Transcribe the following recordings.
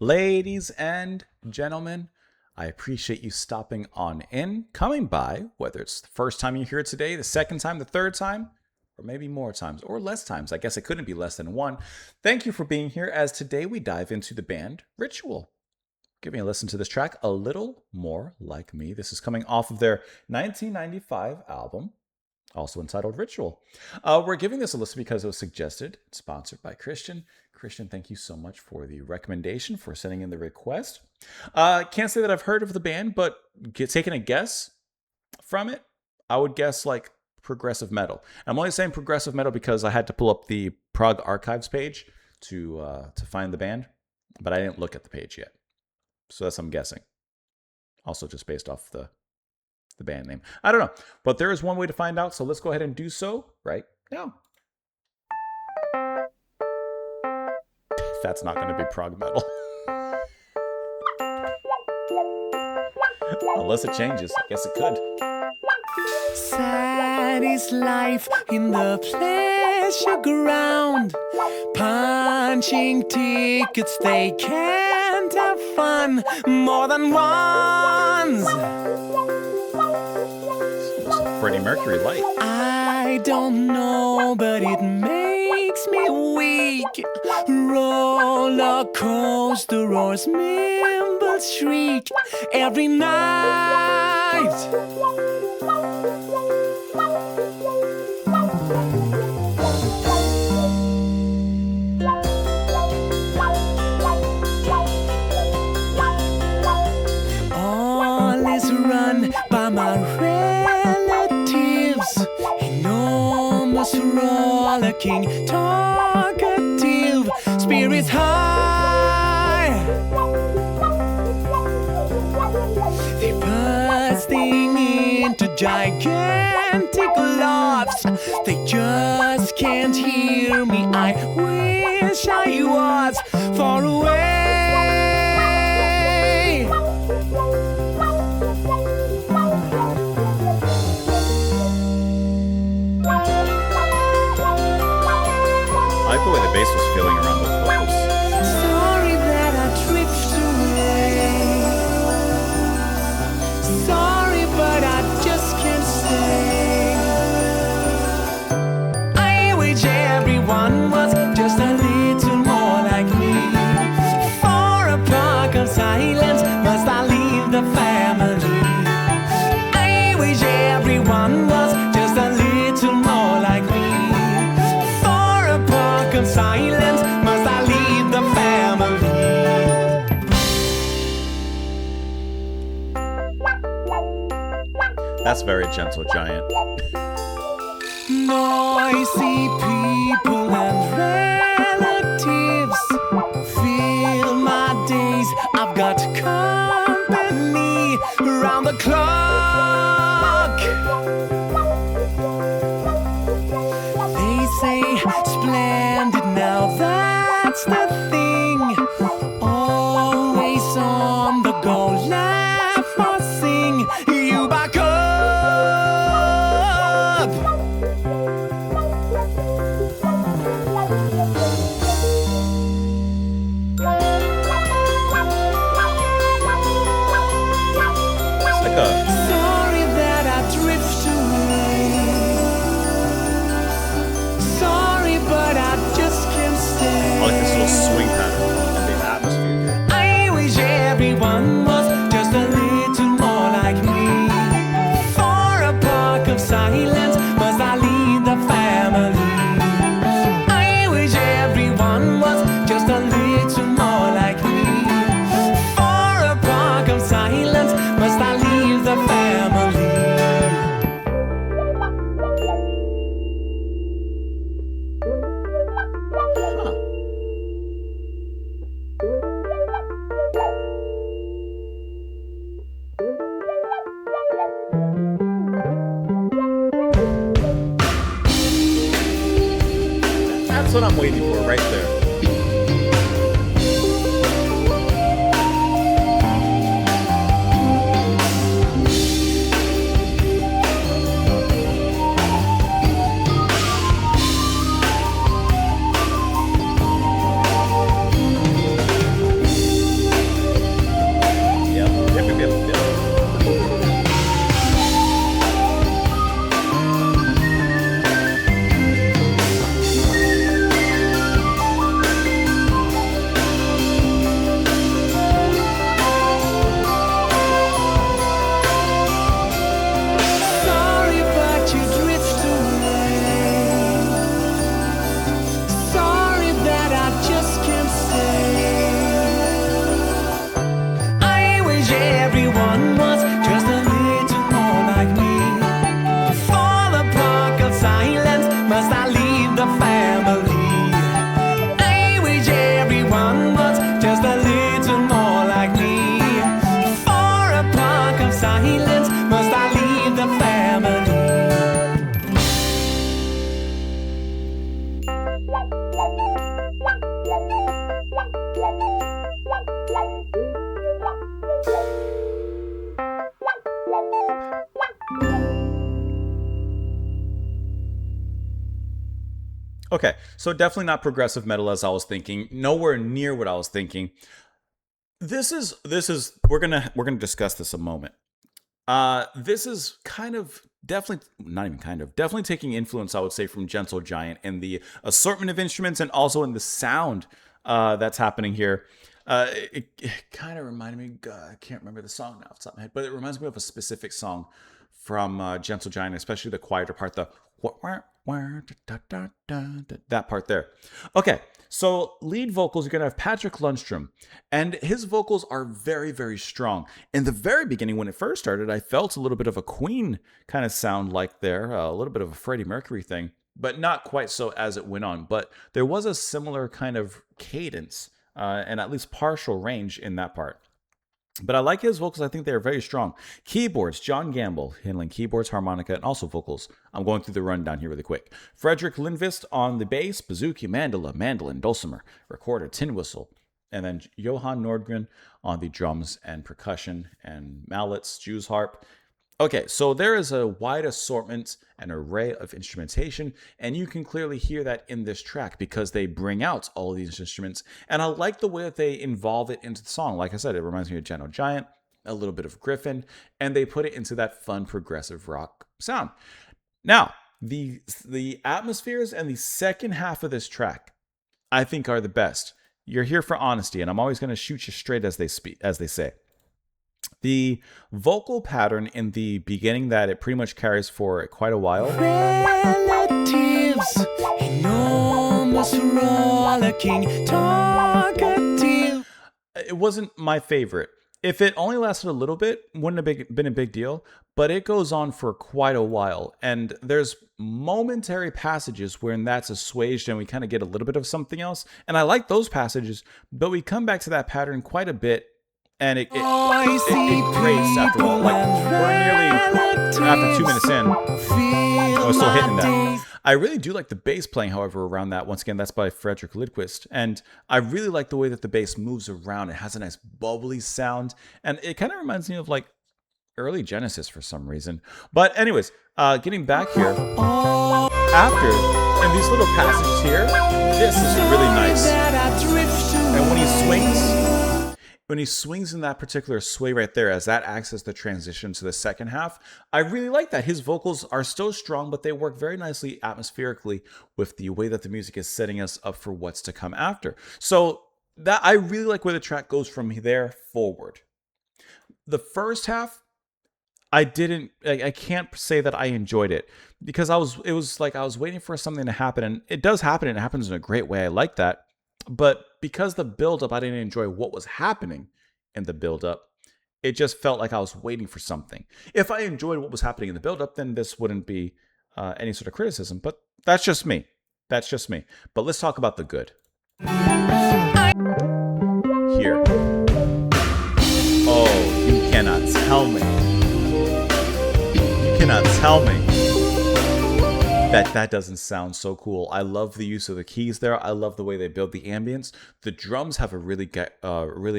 Ladies and gentlemen, I appreciate you stopping on in, coming by, whether it's the first time you're here today, the second time, the third time, or maybe more times, or less times. I guess it couldn't be less than one. Thank you for being here as today we dive into the band Ritual. Give me a listen to this track, A Little More Like Me. This is coming off of their 1995 album, also entitled Ritual. We're giving this a listen because it was suggested, sponsored by Christian. Christian, thank you so much for the recommendation, for sending in the request. Can't say that I've heard of the band, but taking a guess from it, I would guess like progressive metal. I'm only saying progressive metal because I had to pull up the Prog Archives page to find the band, but I didn't look at the page yet. So that's I'm guessing. Also just based off the band name. I don't know. But there is one way to find out, so let's go ahead and do so right now. That's not going to be prog metal. Unless it changes. I guess it could. Sad is life in the pleasure ground. Punching tickets, they can't have fun more than once. Freddie Mercury light. I don't know, but it makes me weak. Roller coaster roars, cymbals shriek every night. All is run by my relatives. Enormous rollicking, talkative, spirits high. They're bursting into gigantic laughs. They just can't hear me. I wish I was far away. I like the way the bass was feeling around those vocals. Sorry that I drift away. Sorry, but I just can't stay. I wish everyone was just a little more like me. For a park of silence, must I leave the family? I wish everyone was just a little more like me. Of silence, must I leave the family? That's very gentle, Giant. Noisy people and relatives fill my days. I've got company around the clock. They say splendid, now that's the thing. Always on the go, laugh or sing. You back up. It's like a... Sorry that I drift away. Sorry, but I just can't stay. I like this little swing pattern of the atmosphere. I wish everyone was just a little more like me. For a park of silence, must I lead the family? I wish everyone was just a little more like me. For a park of silence, must I leave the family? That's what I'm waiting for right there. everyone was just a little more like me. For the park of silence, must I leave the family? I wish everyone was just a little more like me. For a park of silence, must I leave the family? Okay, so definitely not progressive metal as I was thinking. Nowhere near what I was thinking. This is we're gonna discuss this a moment. This is kind of definitely not even kind of definitely taking influence, I would say, from Gentle Giant in the assortment of instruments and also in the sound that's happening here. It kind of reminded me. God, I can't remember the song now off the top of my head, but it reminds me of a specific song from Gentle Giant, especially the quieter part, that part there. Okay, so lead vocals, you're gonna have Patrick Lundstrom, and his vocals are very, very strong. In the very beginning, when it first started, I felt a little bit of a Queen kind of sound like there, a little bit of a Freddie Mercury thing, but not quite so as it went on. But there was a similar kind of cadence and at least partial range in that part. But I like his vocals. I think they're very strong. Keyboards, John Gamble handling keyboards, harmonica, and also vocals. I'm going through the rundown here really quick. Frederick Lindvist on the bass, bouzouki, mandolin, dulcimer, recorder, tin whistle. And then Johan Nordgren on the drums and percussion and mallets, Jew's harp. Okay, so there is a wide assortment and array of instrumentation, and you can clearly hear that in this track because they bring out all of these instruments, and I like the way that they involve it into the song. Like I said, it reminds me of Gentle Giant, a little bit of Griffin, and they put it into that fun progressive rock sound. Now, the atmospheres and the second half of this track, I think, are the best. You're here for honesty, and I'm always going to shoot you straight as they say. The vocal pattern in the beginning that it pretty much carries for quite a while. Relatives, enormous rollicking, talkative. It wasn't my favorite. If it only lasted a little bit, wouldn't have been a big deal, but it goes on for quite a while. And there's momentary passages wherein that's assuaged and we kind of get a little bit of something else. And I like those passages, but we come back to that pattern quite a bit. And it grates after a while. Like, we're nearly after 2 minutes in. I was still hitting that. I really do like the bass playing, however, around that. Once again, that's by Frederick Lindquist. And I really like the way that the bass moves around. It has a nice bubbly sound. And it kind of reminds me of like early Genesis for some reason. But anyways, getting back here. After, and these little passages here, this is really nice. And when he swings in that particular sway right there, as that acts as the transition to the second half, I really like that. His vocals are still strong, but they work very nicely atmospherically with the way that the music is setting us up for what's to come after. So that I really like where the track goes from there forward. The first half, I can't say that I enjoyed it because it was like I was waiting for something to happen, and it does happen, and it happens in a great way. I like that. But because the build-up, I didn't enjoy what was happening in the build-up. It just felt like I was waiting for something. If I enjoyed what was happening in the build-up, then this wouldn't be any sort of criticism. But that's just me. That's just me. But let's talk about the good. Here. Oh, you cannot tell me. You cannot tell me that doesn't sound so cool. I love the use of the keys there. I love the way they build the ambience. The drums have a really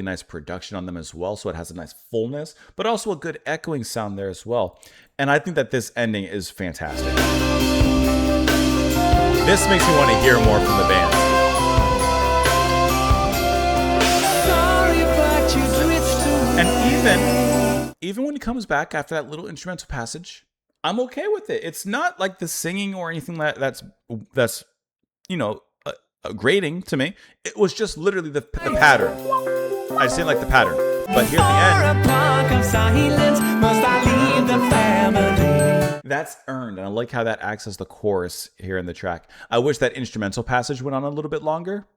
nice production on them as well, so it has a nice fullness, but also a good echoing sound there as well. And I think that this ending is fantastic. This makes me want to hear more from the band. And even when he comes back after that little instrumental passage, I'm okay with it. It's not like the singing or anything that's grating to me. It was just literally the pattern. I just didn't like the pattern. But here at the end, that's earned, and I like how that acts as the chorus here in the track. I wish that instrumental passage went on a little bit longer,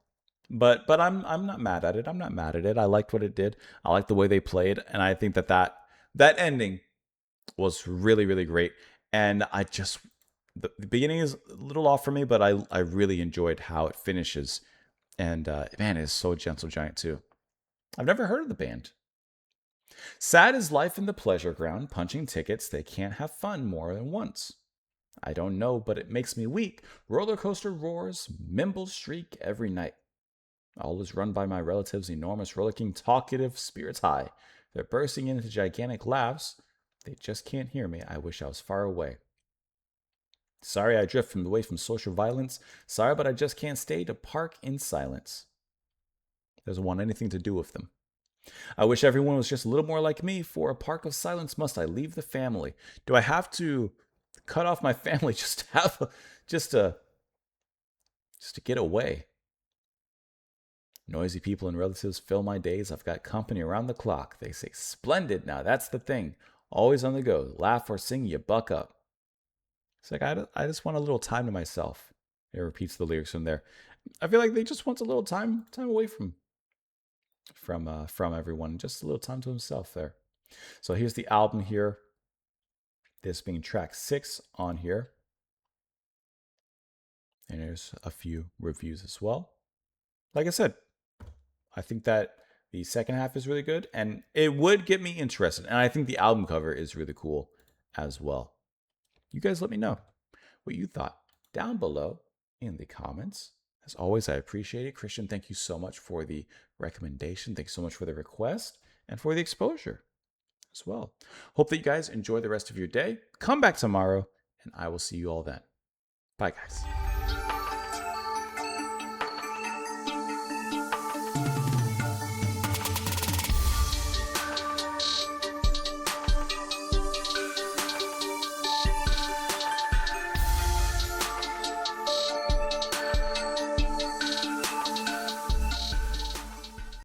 but I'm not mad at it. I'm not mad at it. I liked what it did. I liked the way they played, and I think that that ending was really, really great. And the beginning is a little off for me, but I really enjoyed how it finishes. And man, it is so Gentle Giant too. I've never heard of the band. Sad is life in the pleasure ground, punching tickets, they can't have fun more than once. I don't know, but it makes me weak. Roller coaster roars, Mimble shriek every night. All is run by my relatives' enormous rollicking, talkative spirits high. They're bursting into gigantic laughs. They just can't hear me. I wish I was far away. Sorry I drift away from social violence. Sorry, but I just can't stay to park in silence. Doesn't want anything to do with them. I wish everyone was just a little more like me. For a park of silence, must I leave the family? Do I have to cut off my family just to just to get away? Noisy people and relatives fill my days. I've got company around the clock. They say, splendid. Now that's the thing. Always on the go. Laugh or sing, you buck up. It's like, I just want a little time to myself. It repeats the lyrics from there. I feel like they just want a little time away from everyone. Just a little time to himself there. So here's the album here. This being track 6 on here. And there's a few reviews as well. Like I said, I think that the second half is really good, and it would get me interested. And I think the album cover is really cool as well. You guys let me know what you thought down below in the comments. As always, I appreciate it. Christian, thank you so much for the recommendation. Thanks so much for the request and for the exposure as well. Hope that you guys enjoy the rest of your day. Come back tomorrow, and I will see you all then. Bye, guys.